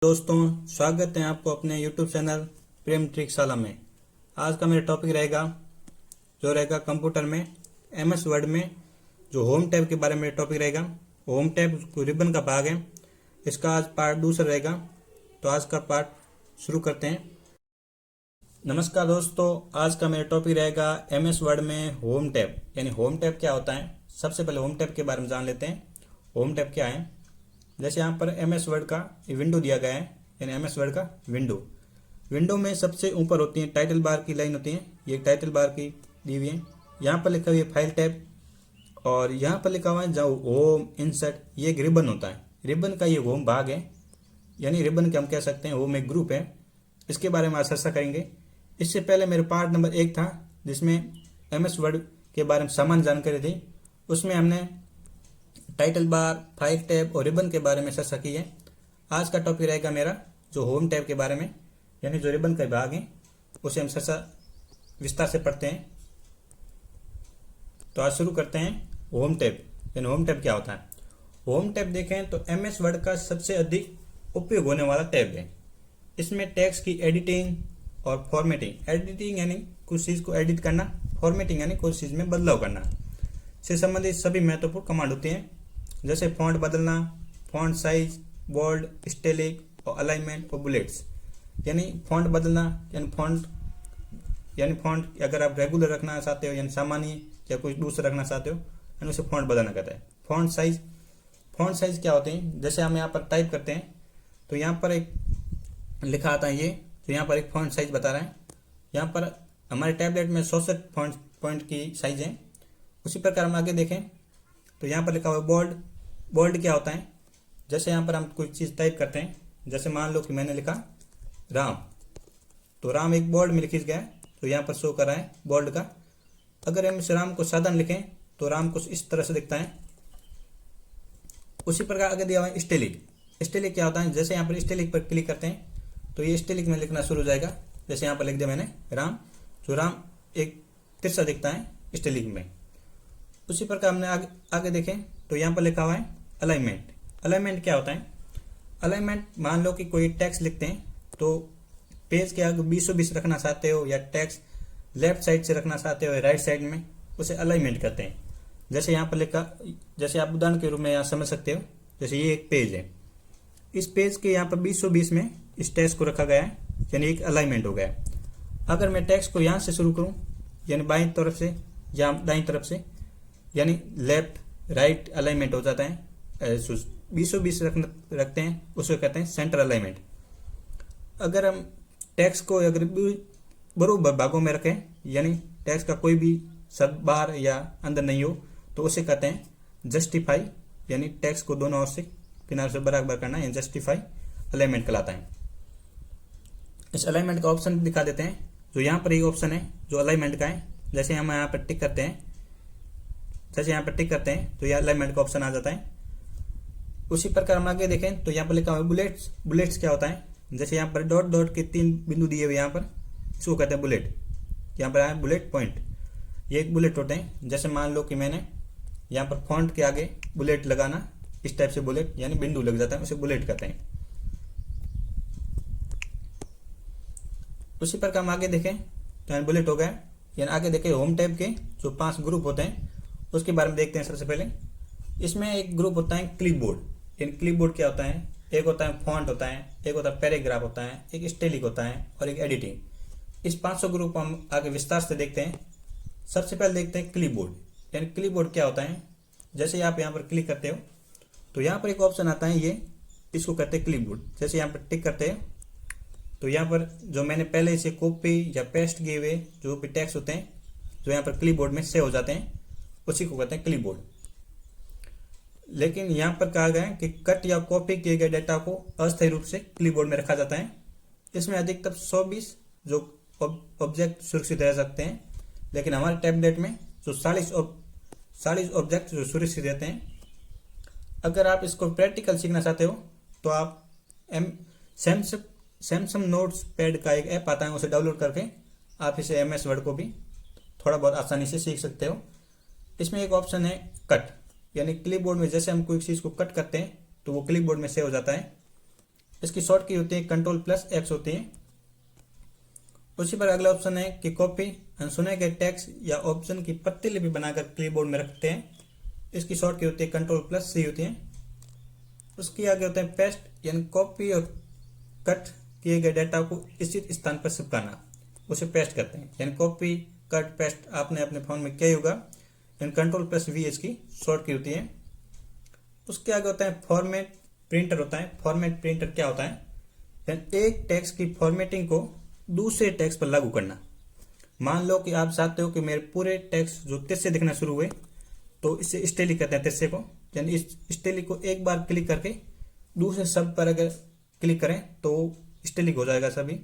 दोस्तों, स्वागत है आपको अपने YouTube चैनल प्रेम ट्रिकशाला में। आज का मेरा टॉपिक रहेगा कंप्यूटर में MS वर्ड में जो होम टैब के बारे में टॉपिक रहेगा। होम टैब को रिबन का भाग है, इसका आज पार्ट दूसरा रहेगा। तो आज का पार्ट शुरू करते हैं। नमस्कार दोस्तों, आज का मेरा टॉपिक रहेगा MS वर्ड में होम टैब। यानी होम टैब क्या होता है। सबसे पहले होम टैब के बारे में जान लेते हैं। होम टैब क्या है। जैसे यहाँ पर MS वर्ड का विंडो दिया गया है, यानी MS वर्ड का विंडो में सबसे ऊपर होती है टाइटल बार की लाइन होती है। ये टाइटल बार की दी हुई है। यहाँ पर लिखा हुआ है फाइल टैब, और यहाँ पर लिखा हुआ है जाओ होम इंसर्ट। ये एक रिबन होता है। रिबन का ये होम भाग है, यानी रिबन के हम कह सकते हैं होम एक ग्रुप है। इसके बारे में आज चर्चा करेंगे। इससे पहले मेरे पार्ट नंबर 1 था, जिसमें MS वर्ड के बारे में सामान्य जानकारी थी। उसमें हमने टाइटल बार, फाइल टैब और रिबन के बारे में चर्चा की है। आज का टॉपिक रहेगा मेरा जो होम टैब के बारे में, यानी जो रिबन का भाग है, उसे हम चर्चा विस्तार से पढ़ते हैं। तो आज शुरू करते हैं होम टैब। यानी होम टैब क्या होता है। होम टैब देखें तो MS वर्ड का सबसे अधिक उपयोग होने वाला टैब है। इसमें टेक्स्ट की एडिटिंग और फॉर्मेटिंग, एडिटिंग यानी कुछ चीज़ को एडिट करना, फॉर्मेटिंग यानी कुछ चीज़ में बदलाव करना से संबंधित सभी महत्वपूर्ण कमांड होते हैं। जैसे फॉन्ट बदलना, फॉन्ट साइज, बोल्ड, स्टेलिक और अलाइनमेंट और बुलेट्स। यानी फॉन्ट बदलना, यानी फॉन्ट अगर आप रेगुलर रखना चाहते हो, यानी सामान्य या कुछ दूसरा रखना चाहते हो, यानी उसे फॉन्ट बदलना कहता है। फॉन्ट साइज क्या होते हैं। जैसे हम यहाँ पर टाइप करते हैं तो यहाँ पर एक लिखा आता है ये, तो यहाँ पर एक फॉन्ट साइज बता रहा है। यहाँ पर हमारे टैबलेट में 64 फॉन्ट पॉइंट की साइज है। उसी प्रकार हम आगे देखें तो यहाँ पर लिखा हुआ है बोल्ड। बोल्ड क्या होता है। जैसे यहाँ पर हम कोई चीज़ टाइप करते हैं, जैसे मान लो कि मैंने लिखा राम, तो राम एक बोल्ड में लिखी गया है, तो यहाँ पर शो कर रहा है बोल्ड का। अगर हम इस राम को साधारण लिखें तो राम कुछ इस तरह से दिखता है। उसी प्रकार आगे दिया हुआ है स्टेलिक। स्टेलिक क्या होता है। जैसे यहाँ पर स्टेलिक पर क्लिक करते हैं तो ये स्टेलिक में लिखना शुरू हो जाएगा। जैसे यहाँ पर लिख दिया मैंने राम, तो राम एक तिरछा दिखता है स्टेलिक में। उसी प्रकार हमने आगे देखें तो यहाँ पर लिखा हुआ है अलाइनमेंट। अलाइनमेंट क्या होता है। अलाइनमेंट मान लो कि कोई टेक्स्ट लिखते हैं तो पेज के आगे 20-20 रखना चाहते हो, या टेक्स्ट लेफ्ट साइड से रखना चाहते हो या राइट साइड में, उसे अलाइनमेंट कहते हैं। जैसे यहाँ पर लिखा, जैसे आप उदाहरण के रूप में यहाँ समझ सकते हो। जैसे ये एक पेज है, इस पेज के यहाँ पर 20-20 में इस टेक्स्ट को रखा गया है, यानी एक अलाइनमेंट हो गया। अगर मैं टेक्स्ट को यहाँ से शुरू करूँ, यानी बाईं तरफ से या दाईं तरफ से, यानी लेफ्ट राइट अलाइनमेंट हो जाता है। 20-20 रखते हैं, उसको कहते हैं सेंटर अलाइनमेंट। अगर हम टेक्स्ट को अगर बराबर भागों में रखें, यानी टेक्स्ट का कोई भी शब्द बाहर या अंदर नहीं हो, तो उसे कहते हैं जस्टिफाई, यानी टेक्स्ट को दोनों ओर से किनारे से बराबर करना, यानी जस्टिफाई अलाइनमेंट कहलाता है। इस अलाइनमेंट का ऑप्शन दिखा देते हैं। जो यहाँ पर एक ऑप्शन है जो अलाइनमेंट का है। जैसे हम यहाँ पर टिक करते हैं, तो यह अलाइनमेंट का ऑप्शन आ जाता है। उसी प्रकार हम आगे देखें तो यहाँ पर लिखा हुआ है बुलेट्स। बुलेट्स क्या होता है। जैसे यहाँ पर डॉट डॉट के 3 बिंदु दिए हुए, यहाँ पर इसको कहते हैं बुलेट। यहाँ पर आया बुलेट पॉइंट, ये एक बुलेट होते हैं। जैसे मान लो कि मैंने यहाँ पर फॉन्ट के आगे बुलेट लगाना, इस टाइप से बुलेट यानी बिंदु लग जाता है, उसे बुलेट कहते हैं। उसी प्रकार हम आगे देखें तो यहाँ बुलेट हो गया। यानी आगे देखें होम टैब के जो 5 ग्रुप होते हैं उसके बारे में देखते हैं। सबसे पहले इसमें एक ग्रुप होता है क्लिपबोर्ड। यानी क्लिपबोर्ड क्या होता है। एक होता है फॉन्ट होता है, एक होता है पैराग्राफ होता है, एक स्टेलिक होता है और एक एडिटिंग। इस 500 ग्रुप हम आगे विस्तार से देखते हैं। सबसे पहले देखते हैं क्लिपबोर्ड। यानी क्लिपबोर्ड क्या होता है। जैसे आप यहाँ पर क्लिक करते हो तो यहाँ पर एक ऑप्शन आता है, ये इसको कहते हैं क्लिपबोर्ड। जैसे यहाँ पर टिक करते हैं तो यहाँ पर जो मैंने पहले इसे कॉपी या पेस्ट किए हुए जो भी टेक्स्ट होते हैं, जो यहाँ पर क्लिपबोर्ड में सेव हो जाते हैं, उसी को कहते हैं क्लिपबोर्ड। लेकिन यहाँ पर कहा गया है कि कट या कॉपी किए गए डेटा को अस्थायी रूप से क्लिपबोर्ड में रखा जाता है। इसमें अधिकतम 120 जो ऑब्जेक्ट सुरक्षित रह सकते हैं, लेकिन हमारे टैबलेट में जो 40 ऑब्जेक्ट जो सुरक्षित रहते हैं। अगर आप इसको प्रैक्टिकल सीखना चाहते हो तो आप सैमसंग नोट्स पैड का एक ऐप आता है, उसे डाउनलोड करके आप इसे MS वर्ड को भी थोड़ा बहुत आसानी से सीख सकते हो। इसमें एक ऑप्शन है कट, यानी क्लिपबोर्ड में जैसे हम कोई चीज़ को कट करते हैं तो वो क्लिपबोर्ड में सेव हो जाता है। इसकी शॉर्ट की होती है Ctrl+X होती है। उसी पर अगला ऑप्शन है कि कॉपी अनसुने गए टेक्स्ट या ऑप्शन की प्रतिलिपि बनाकर क्लिपबोर्ड में रखते हैं, इसकी शॉर्ट की होती है Ctrl+C होती है। उसकी आगे होता है पेस्ट, यानी कॉपी और कट किए गए डाटा को स्थित स्थान पर चिपकाना, उसे पेस्ट करते हैं। यानी कॉपी कट पेस्ट आपने अपने फोन में किया ही होगा, यानी Ctrl+V इसकी शॉर्ट की होती है। उसके आगे होता है फॉर्मेट प्रिंटर होता है। फॉर्मेट प्रिंटर क्या होता है? यानी एक टेक्स्ट की फॉर्मेटिंग को दूसरे टेक्स्ट पर लागू करना। मान लो कि आप चाहते हो कि मेरे पूरे टेक्स्ट जो तिरछे दिखना शुरू हुए, तो इसे स्टेलिक कहते हैं तिरछे को। यानी इस स्टेलिक को एक बार क्लिक करके दूसरे शब्द पर अगर क्लिक करें तो स्टेलिक हो जाएगा सभी।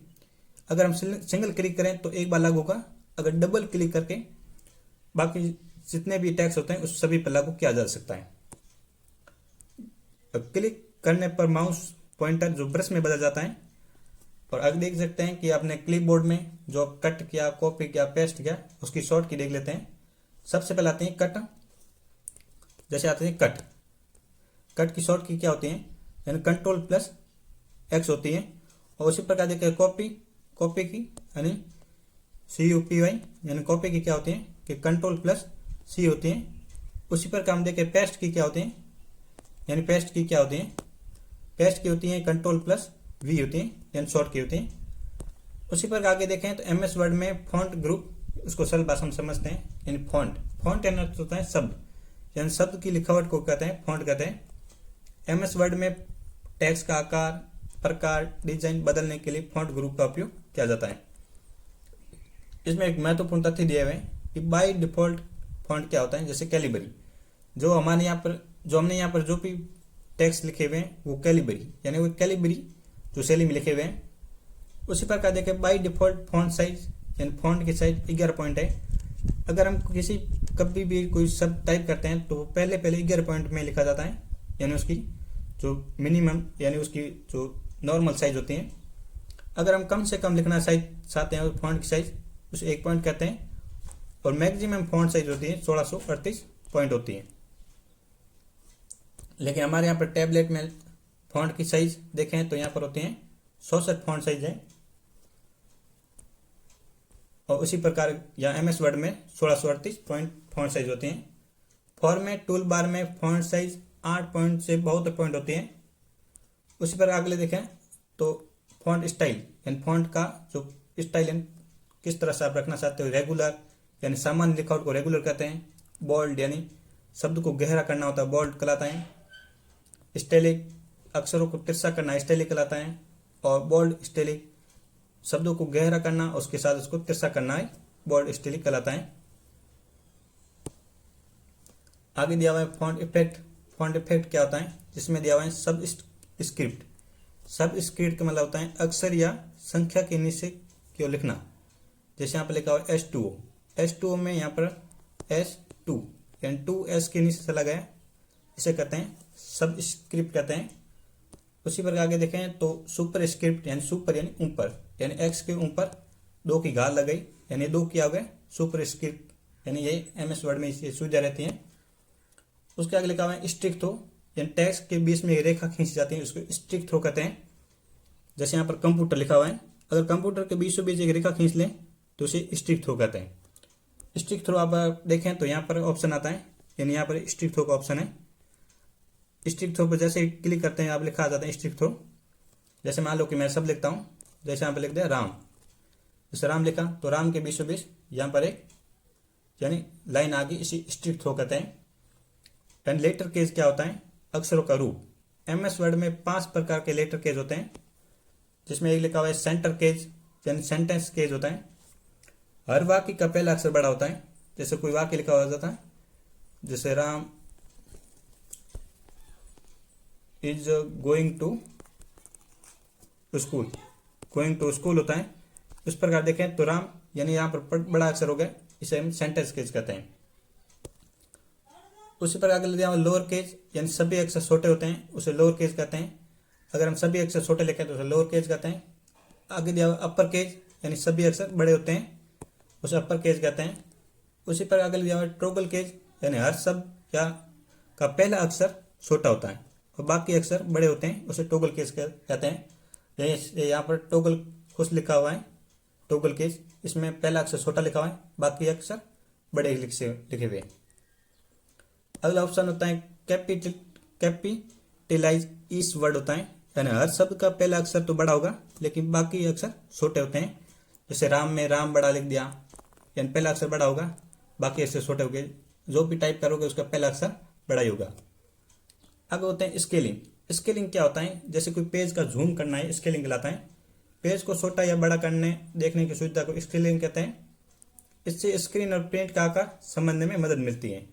अगर हम सिंगल क्लिक करें तो एक बार लागू होगा, अगर डबल क्लिक करके बाकी जितने भी टेक्स्ट होते हैं उस सभी पर लागू किया जा सकता है। क्लिक करने पर माउस पॉइंटर जो ब्रश में बदल जाता है। और अब देख सकते हैं कि आपने क्लिपबोर्ड में जो कट किया, कॉपी किया, पेस्ट किया, उसकी शॉर्ट की देख लेते हैं। सबसे पहले आते हैं कट। जैसे आते हैं कट, कट की शॉर्ट की क्या होती है? यानी Ctrl+X होती है। और उसी प्रकार देखिए कॉपी, कॉपी की यानी CUPY, यानी कॉपी की क्या होती है कि Ctrl+C होती है। उसी प्रकार हम देखें पेस्ट की क्या होती है, यानी पेस्ट की क्या होती है? पेस्ट की होती है Ctrl+V होती है, यानी शॉर्ट की होती है। उसी पर आगे देखें तो MS वर्ड में फॉन्ट ग्रुप, उसको सरल भाषा में समझते हैं, यानी फॉन्ट। फॉन्ट यानी होता है शब्द, यानी शब्द की लिखावट को कहते हैं फॉन्ट कहते हैं। MS वर्ड में टेक्स्ट का आकार, प्रकार, डिजाइन बदलने के लिए फॉन्ट ग्रुप का उपयोग किया जाता है। इसमें एक महत्वपूर्ण तथ्य दिए हुए हैं कि बाय डिफॉल्ट फॉन्ट क्या होता है। जैसे कैलिबरी, जो हमारे यहाँ पर हमने यहाँ पर जो भी टेक्स्ट लिखे हुए हैं वो कैलिबरी, यानी वो कैलिबरी जो शैली में लिखे हुए हैं। उसी प्रकार देखें बाय डिफॉल्ट फॉन्ट साइज, यानी फॉन्ट की साइज 11 पॉइंट है। अगर हम कभी भी कोई शब्द टाइप करते हैं तो पहले 11 पॉइंट में लिखा जाता है, यानी उसकी जो मिनिमम यानी उसकी जो नॉर्मल साइज होती है। अगर हम कम से कम लिखना चाहते हैं फॉन्ट की साइज, उसे 1 पॉइंट कहते हैं। और मैक्सिमम फॉन्ट साइज होती है 1638 पॉइंट होती है। लेकिन हमारे यहाँ पर टैबलेट में फॉन्ट की साइज देखें तो यहाँ पर होती है 64 फॉन्ट साइज है। और उसी प्रकार यहाँ MS वर्ड में 1638 पॉइंट फॉन्ट साइज होती हैं। फॉर्मेट टूल बार में फॉन्ट साइज 8 पॉइंट से 72 पॉइंट होती है। उसी पर अगले देखें तो फॉन्ट स्टाइल, यानी फॉन्ट का जो स्टाइल किस तरह से आप रखना चाहते हो। रेगुलर यानी सामान्य लिखावट को रेगुलर कहते हैं। बोल्ड यानी शब्द को गहरा करना होता है, बोल्ड कहलाता है। स्टेलिक अक्षरों को तिरछा करना स्टेलिक कहलाता है। और बोल्ड स्टेलिक शब्दों को गहरा करना उसके साथ उसको तिरछा करना है, बोल्ड स्टेलिक कहलाता है। आगे दिया हुआ है फॉन्ट इफेक्ट। फॉन्ट इफेक्ट क्या होता है? जिसमें दिया हुआ है सब स्क्रिप्ट। सब स्क्रिप्ट का मतलब होता है अक्षर या संख्या के नीचे क्यों लिखना। जैसे यहाँ पर लिखा हुआ है S2O, S2O में यहाँ पर S2 यानी 2S के नीचे चला गया, इसे कहते हैं सब स्क्रिप्ट कहते हैं। उसी पर आगे देखें तो सुपर स्क्रिप्ट, यानी सुपर यानी ऊपर, यानी X के ऊपर 2 की घात लगाई, यानी 2 किया हो गया सुपर स्क्रिप्ट, यानी ये MS वर्ड में ये सुविधा रहती है। उसके आगे लिखा हुआ है स्ट्रिक थ्रो, यानी टेक्स्ट के बीच में एक रेखा खींची जाती है, उसको स्ट्रिक थ्रो कहते हैं। जैसे यहाँ पर कंप्यूटर लिखा हुआ है, अगर कंप्यूटर के बीचों बीच एक रेखा खींच लें तो उसे स्ट्रिक थ्रो कहते हैं। स्ट्रिक थ्रो आप देखें तो यहाँ पर ऑप्शन आता है, यानी यहाँ पर स्ट्रिक थ्रो का ऑप्शन है। स्ट्रिक थ्रो पर जैसे क्लिक करते हैं आप लिखा आ जाता है स्ट्रिक थ्रो। जैसे मान लो कि मैं सब लिखता हूँ, जैसे यहाँ पर लिख दिया राम, जैसे राम लिखा तो राम के बीचों बीच यहाँ पर एक यानी लाइन आ गई, इसी स्ट्रिक थ्रो कहते हैं। एंड लेटर केज क्या होता है? अक्षरों का रूप। MS वर्ड में 5 प्रकार के लेटर केज होते हैं, जिसमें एक लिखा हुआ है सेंटर केज, यानी सेंटेंस केज होता है। हर वाक्य का पहला अक्षर बड़ा होता है। जैसे कोई वाक्य लिखा हुआ जाता है, जैसे Ram is going to school, going to school होता है। उस प्रकार देखें तो राम यानी यहाँ पर बड़ा अक्षर हो गया, इसे हम सेंटेंस केज कहते हैं। उसी पर आगे दिया लोअर केज, यानी सभी अक्षर छोटे होते हैं, उसे लोअर केज कहते हैं। अगर हम सभी अक्षर छोटे लिखें तो उसे लोअर केज कहते हैं। आगे दिया अपर केज, यानी सभी अक्षर बड़े होते हैं, उसे अपर केज कहते हैं। उसी पर आगे दिया हुआ ट्रोगल केज, यानी हर शब्द या का पहला अक्षर छोटा होता है और बाकी अक्षर बड़े होते हैं, उसे टॉगल केस कहते हैं। यहाँ पर टॉगल कुछ लिखा हुआ है, टॉगल केस, इसमें पहला अक्षर छोटा लिखा हुआ है, बाकी अक्षर बड़े लिखे हुए हैं। अगला ऑप्शन होता है कैपिटलाइज ईच वर्ड होता है, यानी हर शब्द का पहला अक्षर तो बड़ा होगा लेकिन बाकी अक्षर छोटे होते हैं। जैसे राम में राम बड़ा लिख दिया, यानी पहला अक्षर बड़ा होगा, बाकी अक्षर छोटे होंगे। जो भी टाइप करोगे उसका पहला अक्षर बड़ा ही होगा। आगे होते हैं स्केलिंग। स्केलिंग क्या होता है? जैसे कोई पेज का जूम करना है, स्केलिंग कहलाता है। पेज को छोटा या बड़ा करने देखने की सुविधा को स्केलिंग कहते हैं। इससे स्क्रीन और प्रिंट का आकार समझने में मदद मिलती है।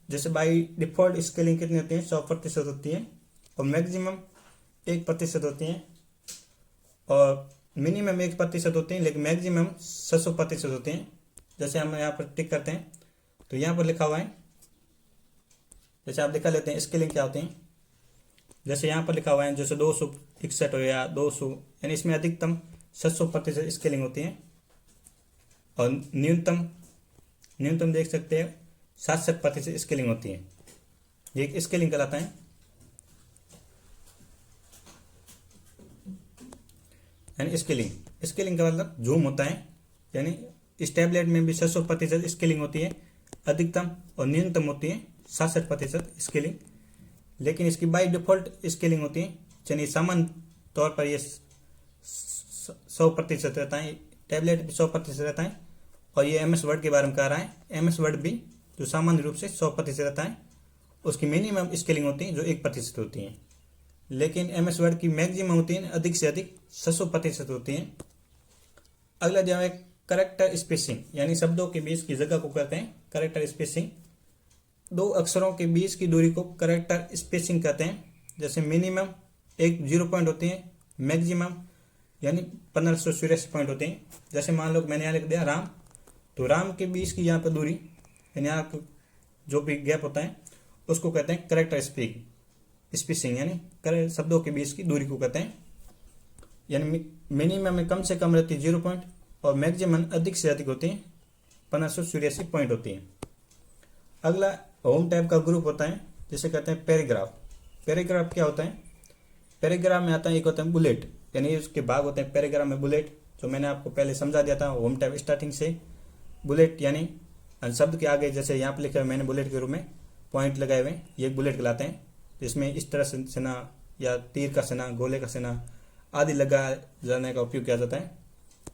जैसे बाई डिफॉल्ट स्केलिंग कितनी होती है? 100% होती है, और मैक्सिमम 1% होती है, और मिनिमम 1% होती है, लेकिन मैक्सिमम 600% होती है। जैसे हम यहाँ पर टिक करते हैं तो यहाँ पर लिखा हुआ है, जैसे आप दिखा लेते हैं स्केलिंग क्या होती है। जैसे यहाँ पर लिखा हुआ है, जैसे 261 हो या 200, यानी इसमें अधिकतम 600% स्केलिंग होती है, और न्यूनतम देख सकते हैं 67% स्केलिंग होती है। ये एक स्केलिंग कहलाता है। यानी स्केलिंग का मतलब जूम होता है, यानी इस टैबलेट में भी 600% स्केलिंग होती है अधिकतम, और न्यूनतम होती है 67% स्केलिंग। लेकिन इसकी बाय डिफॉल्ट स्केलिंग होती है, यानी सामान्य तौर पर ये 100% रहता है। टैबलेट भी 100% रहता है, और ये MS वर्ड के बारे में कह रहा है। MS वर्ड भी जो सामान्य रूप से 100% रहता है, उसकी मिनिमम स्केलिंग होती है जो 1% होती है। लेकिन MS वर्ड की मैक्सिमम होती है अधिक से अधिक 600% होती है। अगला जो है करेक्टर स्पेसिंग, यानी शब्दों के बीच की जगह को कहते हैं करेक्टर स्पेसिंग। दो अक्षरों के बीच की दूरी को करेक्टर स्पेसिंग कहते हैं। जैसे मिनिमम एक 0 पॉइंट होती है, मैक्सिमम यानी 1584 पॉइंट होते हैं। जैसे मान लो मैंने यहाँ लिख दिया राम, तो राम के बीच की यहाँ पर दूरी, यानी यहाँ जो भी गैप होता है उसको कहते हैं करेक्टर स्पेसिंग, यानी शब्दों के बीच की दूरी को कहते हैं। यानी मिनिमम में कम से कम रहती है 0 पॉइंट, और मैक्सिमम अधिक से अधिक होती है 1584 पॉइंट होती है। अगला होम टैब का ग्रुप होता है, जिसे कहते हैं पैराग्राफ। पैराग्राफ क्या होता है? पैराग्राफ में आता है एक होता है बुलेट, यानी उसके भाग होते हैं पैराग्राफ में बुलेट, जो मैंने आपको पहले समझा दिया था होम टैब स्टार्टिंग से। बुलेट यानी शब्द के आगे, जैसे यहाँ पर लिखा है मैंने बुलेट के रूप में पॉइंट लगाए हुए, ये बुलेट कहलाते हैं। जिसमें इस तरह से सेना या तीर का सेना, गोले का सेना आदि लगा जाने का उपयोग किया जाता है।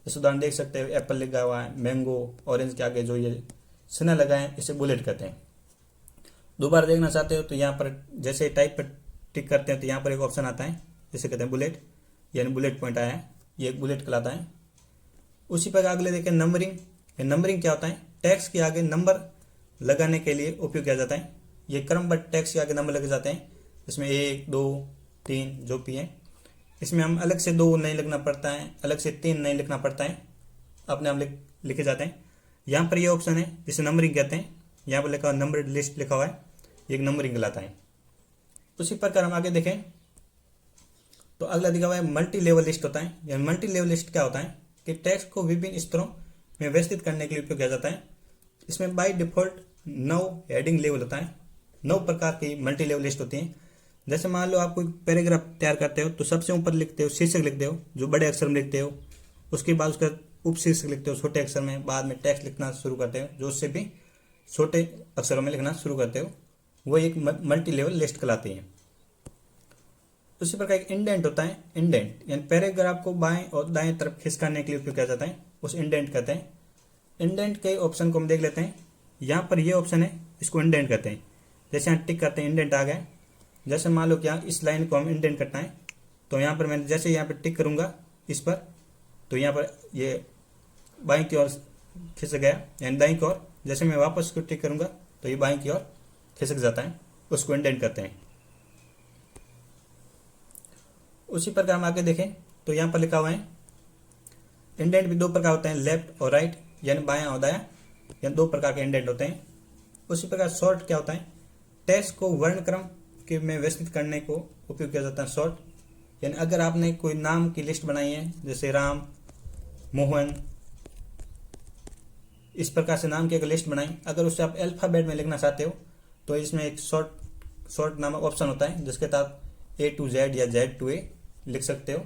इस उदाहरण देख सकते हैं, एप्पल लिखा हुआ है, मैंगो, ऑरेंज के आगे जो ये सेना लगाए इसे बुलेट कहते हैं। दोबारा देखना चाहते हो तो यहाँ पर जैसे टाइप पर टिक करते हैं तो यहाँ पर एक ऑप्शन आता है जिसे कहते हैं बुलेट, यानी बुलेट पॉइंट आया है, ये एक बुलेट कहलाता है। उसी पर अगले देखें नंबरिंग। नंबरिंग क्या होता है? टैक्स के आगे नंबर लगाने के लिए उपयोग किया जाता है। ये क्रमबद्ध टैक्स के आगे नंबर लगे जाते हैं, इसमें 1, 2, 3 जो भी है। इसमें हम अलग से 2 नहीं लिखना पड़ता है, अलग से 3 नहीं लिखना पड़ता है, अपने आप लिखे जाते हैं। यहाँ पर ये ऑप्शन है जिसे नंबरिंग कहते हैं। यहाँ पर लिखा हुआ नंबर्ड लिस्ट लिखा हुआ है, ये एक नंबरिंग कहलाता है। उसी प्रकार हम आगे देखें तो अगला दिखा हुआ है मल्टी लेवल लिस्ट होता है। यह मल्टी लेवल लिस्ट क्या होता है कि टेक्स्ट को विभिन्न स्तरों में व्यवस्थित करने के लिए उपयोग किया जाता है। इसमें बाय डिफॉल्ट 9 हेडिंग लेवल होता है। 9 प्रकार की मल्टी लेवल लिस्ट होती है। जैसे मान लो आप कोई पैराग्राफ तैयार करते हो तो सबसे ऊपर लिखते हो शीर्षक लिखते हो जो बड़े अक्षर में लिखते हो, उसके बाद उसका उपशीर्षक लिखते हो छोटे अक्षर में, बाद में टेक्स्ट लिखना शुरू करते हो जो उससे भी छोटे अक्षरों में लिखना शुरू करते हो, वो एक मल्टी लेवल लिस्ट कहलाती है। उसी प्रकार एक इंडेंट होता है। इंडेंट यानी पैराग्राफ को बाएं और दाएं तरफ खिसकाने के लिए उपयोग किया जाता है, उस इंडेंट कहते हैं। इंडेंट के ऑप्शन को हम देख लेते हैं। यहाँ पर ये ऑप्शन है, इसको इंडेंट कहते हैं। जैसे यहाँ टिक करते हैं इंडेंट आ गया। जैसे मान लो कि यहाँ इस लाइन को हम इंडेंट करना है तो यहाँ पर मैं जैसे यहाँ पर टिक करूँगा इस पर, तो यहाँ पर ये बाईं की ओर खिसक गया, यानी दाईं की ओर। जैसे मैं वापस को टिक करूँगा तो ये बाईं की ओर खिसक जाता है, उसको इंडेंट कहते हैं। उसी प्रकार हम आगे देखें तो यहाँ पर लिखा हुआ है इंडेंट भी 2 प्रकार होते हैं, लेफ्ट और राइट, यानी बायां और दायां, यानी 2 प्रकार के इंडेंट होते हैं। उसी प्रकार शॉर्ट क्या होता है? टेक्स्ट को वर्णक्रम के में व्यवस्थित करने को उपयोग किया जाता है शॉर्ट। यानी अगर आपने कोई नाम की लिस्ट बनाई है, जैसे राम, मोहन, इस प्रकार से नाम की अगर लिस्ट बनाई, अगर उसे आप अल्फाबेट में लिखना चाहते हो तो इसमें एक शॉर्ट शॉर्ट नामक ऑप्शन होता है जिसके तहत A to Z या Z to A लिख सकते हो।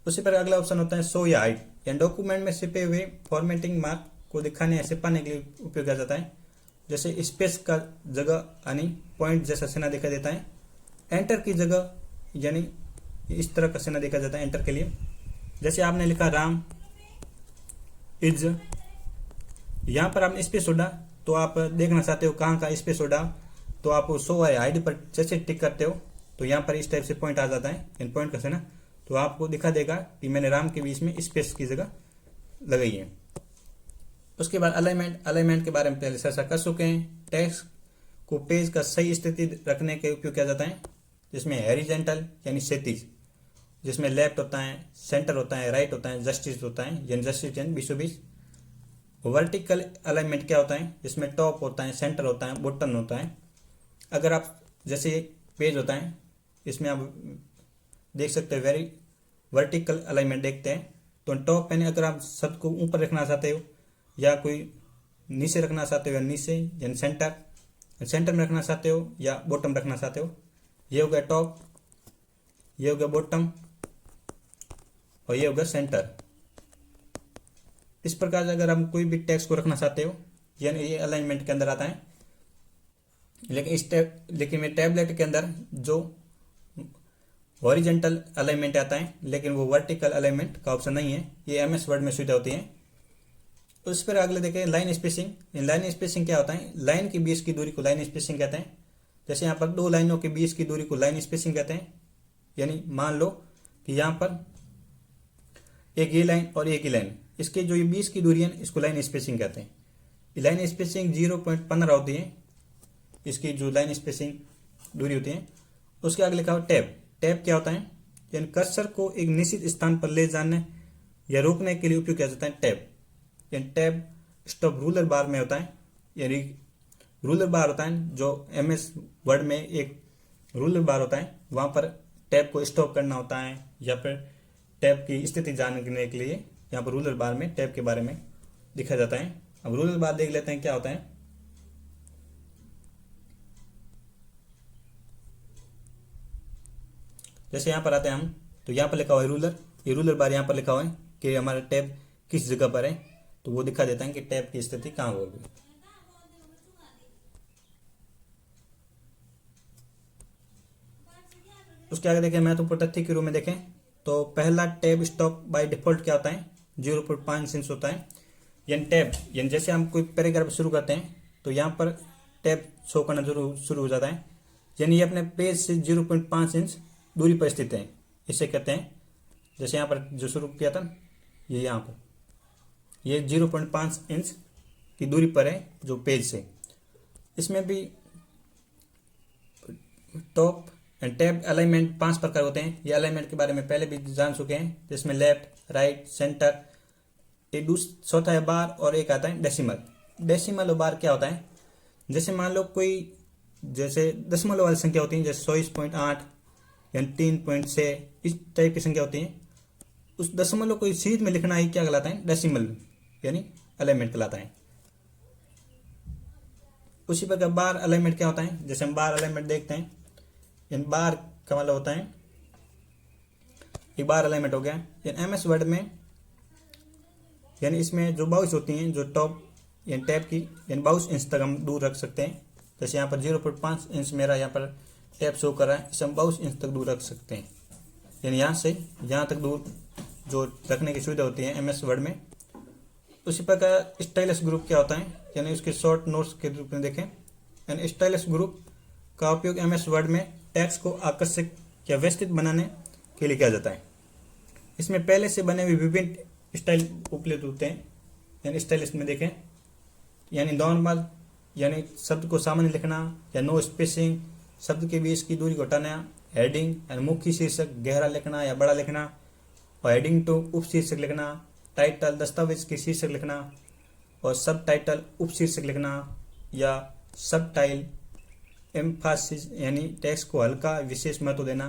उसी पर अगला ऑप्शन होता है शो या हाइड, यानी डॉक्यूमेंट में छिपे हुए फॉर्मेटिंग मार्क को दिखाने या छिपाने के लिए उपयोग किया जाता है। जैसे स्पेस का जगह यानी पॉइंट जैसा सेना दिखाई देता है, एंटर की जगह यानी इस तरह का सेना देखा जाता है एंटर के लिए। जैसे आपने लिखा राम इज, यहाँ पर आपने स्पेस छोड़ा तो आप देखना चाहते हो कहाँ का स्पेस छोड़ा, तो आप शो या हाइड पर जैसे टिक करते हो तो यहाँ पर इस टाइप से पॉइंट आ जाता है, इन पॉइंट का सेना, तो आपको दिखा देगा कि मैंने राम के बीच में स्पेस की जगह लगाई है। उसके बाद अलाइनमेंट के बारे में पहले चर्चा कर चुके हैं। टेक्स्ट को पेज का सही स्थिति रखने के उपयोग किया जाता है, जिसमें हॉरिजॉन्टल यानी क्षैतिज, जिसमें लेफ्ट होता है, सेंटर होता है, राइट होता है, जस्टिस होता है यानी जस्टिस यानी बीचों बीच। वर्टिकल अलाइनमेंट क्या होता है, जिसमें टॉप होता है, सेंटर होता है, बॉटम होता है। अगर आप जैसे पेज होता है इसमें आप देख सकते हो वर्टिकल अलाइनमेंट देखते हैं, तो टॉप पे अगर आप शब्द को ऊपर रखना चाहते हो या कोई नीचे रखना चाहते हो या नीचे यानी सेंटर में रखना चाहते हो या बॉटम रखना चाहते हो, ये हो गया टॉप, ये हो गया बॉटम और ये हो गया सेंटर। इस प्रकार से अगर हम कोई भी टेक्स्ट को रखना चाहते हो यानी ये अलाइनमेंट के अंदर आता है। लेकिन मैं टैबलेट के अंदर जो हॉरिजॉन्टल अलाइनमेंट आता है लेकिन वो वर्टिकल अलाइनमेंट का ऑप्शन नहीं है, ये एमएस वर्ड में सुविधा होती है। उस पर अगले देखें लाइन स्पेसिंग। लाइन स्पेसिंग क्या होता है, लाइन के बीच की दूरी को लाइन स्पेसिंग कहते हैं। जैसे यहाँ पर दो लाइनों के बीच की दूरी को लाइन स्पेसिंग कहते हैं, यानी मान लो कि यहाँ पर एक ये लाइन और एक ही लाइन, इसके जो ये बीच की दूरी है इसको लाइन स्पेसिंग कहते हैं। लाइन स्पेसिंग 0.15 होती है, इसकी जो लाइन स्पेसिंग दूरी होती है। उसके आगे लिखा हुआ टैब। टैब क्या होता है, यानी कर्सर को एक निश्चित स्थान पर ले जाने या रोकने के लिए उपयोग किया जाता है टैब। यानी टैब स्टॉप रूलर बार में होता है, यानी रूलर बार होता है जो एमएस वर्ड में एक रूलर बार होता है, वहां पर टैब को स्टॉप करना होता है या फिर टैब की स्थिति जानने के लिए यहाँ पर रूलर बार में टैब के बारे में दिखा जाता है। अब रूलर बार देख लेते हैं क्या होता है। जैसे यहाँ पर आते हैं हम, तो यहाँ पर लिखा हुआ है रूलर, ये रूलर बार यहाँ पर लिखा हुआ है कि हमारा टैब किस जगह पर है, तो वो दिखा देता है कि टैब की स्थिति कहाँ होगी। उसके आगे देखें महत्वपूर्ण तथ्य के रूप में देखें तो पहला टैब स्टॉप बाय डिफॉल्ट क्या होता है, 0.5 इंच होता है। यानी टैब यानी जैसे हम कोई पैराग्राफ शुरू करते हैं तो यहाँ पर टैब शो करना शुरू हो जाता है, यानी ये अपने पेज से 0.5 इंच दूरी पर स्थित है, इसे कहते हैं। जैसे यहाँ पर जो शुरू किया था ये यहाँ पर ये 0.5 इंच की दूरी पर है जो पेज से। इसमें भी टॉप एंड टैब अलाइनमेंट 5 प्रकार होते हैं। ये अलाइनमेंट के बारे में पहले भी जान चुके हैं, जिसमें लेफ्ट, राइट, सेंटर, एक चौथा है बार और एक आता है डेसिमल। डेसिमल और बार क्या होता है, जैसे मान लो कोई जैसे दशमलव वाली संख्या होती है, जैसे 24.8 यानी 3.6 इस टाइप की संख्या होती है, उस दशमलव को सीध में लिखना ही क्या कहलाता है, डेसिमल यानी अलाइनमेंट कहलाता है। उसी प्रकार बार अलाइनमेंट क्या होता है, जैसे हम बार अलाइनमेंट देखते हैं, यानी बार का मतलब होता है एक बार अलाइनमेंट हो गया। यानी एमएस वर्ड में यानी इसमें जो बाउस होती हैं, जो टॉप यानी टैब की यानी 22 इंच तक हम दूर रख सकते हैं। जैसे यहाँ पर 0.5 इंच मेरा यहाँ पर टैब शो कर रहा है, इसे हम 22 इंच तक दूर रख सकते हैं। यानी यहाँ से यहाँ तक दूर जो रखने की सुविधा होती है एमएस वर्ड में। उसी प्रकार स्टाइलस ग्रुप क्या होता है, यानी उसके शॉर्ट नोट्स के रूप में देखें। यानी स्टाइलस ग्रुप का उपयोग एमएस वर्ड में टेक्स्ट को आकर्षक या व्यवस्थित बनाने के लिए किया जाता है। इसमें पहले से बने हुए विभिन्न स्टाइल उपलब्ध होते हैं। यानी स्टाइलिश में देखें, यानी नॉर्मल यानी शब्द को सामान्य लिखना, या नो स्पेसिंग शब्द के बीच की दूरी को हटाना, हेडिंग यानी मुख्य शीर्षक गहरा लिखना या बड़ा लिखना, और हेडिंग टू उप शीर्षक लिखना, टाइटल दस्तावेज के शीर्षक लिखना, और सब टाइटल उप शीर्षक लिखना, या सब टाइल एम्फासिस यानी टेक्स्ट को हल्का विशेष महत्व देना,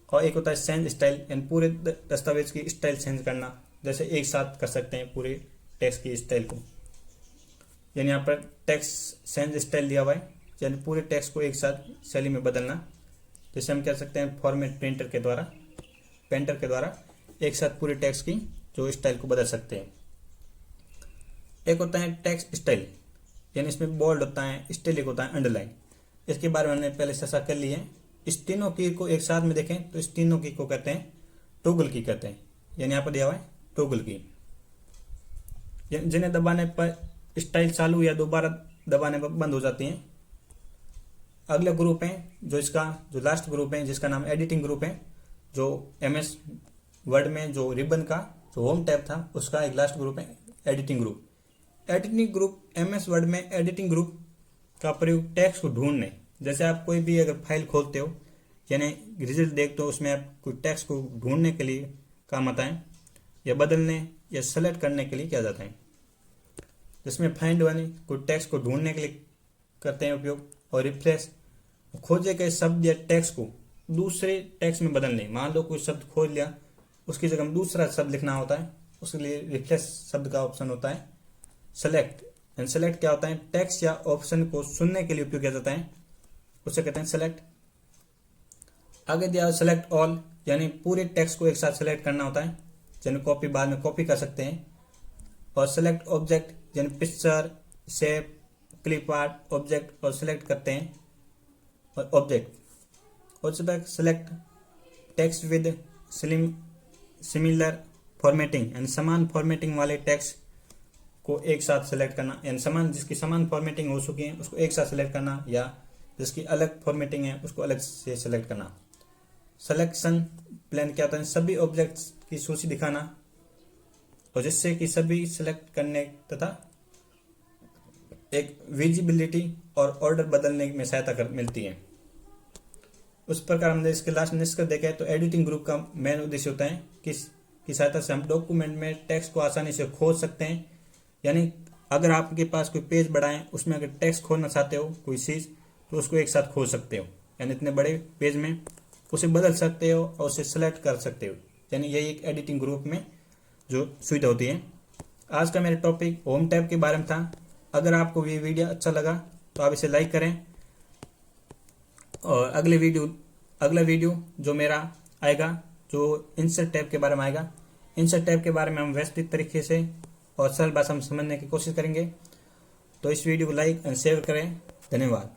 और एक होता है चेंज स्टाइल यानी पूरे दस्तावेज की स्टाइल चेंज करना, जैसे एक साथ कर सकते हैं पूरे टेक्स्ट की स्टाइल को। यानी यहाँ पर टेक्स्ट चेंज स्टाइल दिया हुआ है, यानी पूरे टेक्स्ट को एक साथ शैली में बदलना। जैसे हम कह सकते हैं फॉर्मेट पेंटर के द्वारा एक साथ पूरे टेक्स्ट की जो स्टाइल को बदल सकते हैं। एक होता है टेक्स्ट स्टाइल, यानी इसमें बोल्ड होता है, स्टाइलिक होता है, अंडरलाइन। इसके बारे में हमने पहले चर्चा कर ली है। इस तीनों की को एक साथ में देखें तो इस तीनों की को कहते हैं टॉगल की कहते हैं, यानी यहाँ पर दिया हुआ है टॉगल की, जिन्हें दबाने पर स्टाइल चालू या दोबारा दबाने पर बंद हो जाती हैं। अगला ग्रुप है जो लास्ट ग्रुप है जिसका नाम एडिटिंग ग्रुप है, जो MS वर्ड में जो रिबन का जो होम टैब था उसका एक लास्ट ग्रुप है एडिटिंग ग्रुप। MS वर्ड में एडिटिंग ग्रुप का प्रयोग टेक्स्ट को ढूंढने, जैसे आप कोई भी अगर फाइल खोलते हो यानी रिजल्ट देखते हो उसमें आप कोई टेक्स्ट को ढूंढने के लिए काम आता है, या बदलने या सेलेक्ट करने के लिए किया जाता है। जिसमें फाइंड वाली कोई टेक्स्ट को ढूंढने के लिए करते हैं उपयोग, और रिफ्रेश खोजे गए शब्द या टेक्स्ट को दूसरे टेक्स्ट में बदलने। मान लो कोई शब्द खोज लिया, उसकी जगह में दूसरा शब्द लिखना होता है, उसके लिए रिफ्रेश शब्द का ऑप्शन होता है। सेलेक्ट क्या होता है, टेक्स्ट या ऑप्शन को सुनने के लिए उपयोग किया जाता है, उसे कहते हैं सेलेक्ट। आगे दिया सेलेक्ट ऑल, यानी पूरे टेक्स्ट को एक साथ सेलेक्ट करना होता है, जिन्हें कॉपी बाद में कॉपी कर सकते हैं। और सेलेक्ट ऑब्जेक्ट, यानी picture, shape, clip art object और सेलेक्ट करते हैं और ऑब्जेक्ट। और select text with similar formatting, यानी समान फॉर्मेटिंग वाले टेक्स्ट को एक साथ सेलेक्ट करना, यानी जिसकी समान फॉर्मेटिंग हो चुकी है उसको एक साथ सेलेक्ट करना, या जिसकी अलग फॉर्मेटिंग है उसको अलग से सेलेक्ट करना। सिलेक्शन प्लान क्या होता है, सभी ऑब्जेक्ट्स की सूची दिखाना, और जिससे कि सभी सेलेक्ट करने तथा एक विजिबिलिटी और ऑर्डर बदलने में सहायता मिलती है। उस प्रकार हमने इसके लास्ट निष्कर्ष देखा है। तो एडिटिंग ग्रुप का मेन उद्देश्य होता है कि सहायता से हम डॉक्यूमेंट में टेक्स्ट को आसानी से खोज सकते हैं, यानी अगर आपके पास कोई पेज बड़ा है उसमें अगर टेक्स्ट खोजना चाहते हो कोई चीज़ तो उसको एक साथ खोज सकते हो, यानी इतने बड़े पेज में उसे बदल सकते हो और उसे सेलेक्ट कर सकते हो, यानी यही एक एडिटिंग ग्रुप में जो सुविधा होती है। आज का मेरा टॉपिक होम टैब के बारे में था। अगर आपको ये वीडियो अच्छा लगा तो आप इसे लाइक करें, और अगला वीडियो जो मेरा आएगा जो इंसर्ट टैब के बारे में आएगा। इंसर्ट टैब के बारे में हम व्यवस्थित तरीके से और सरल भाषा में समझने की कोशिश करेंगे। तो इस वीडियो को लाइक एंड शेयर करें। धन्यवाद।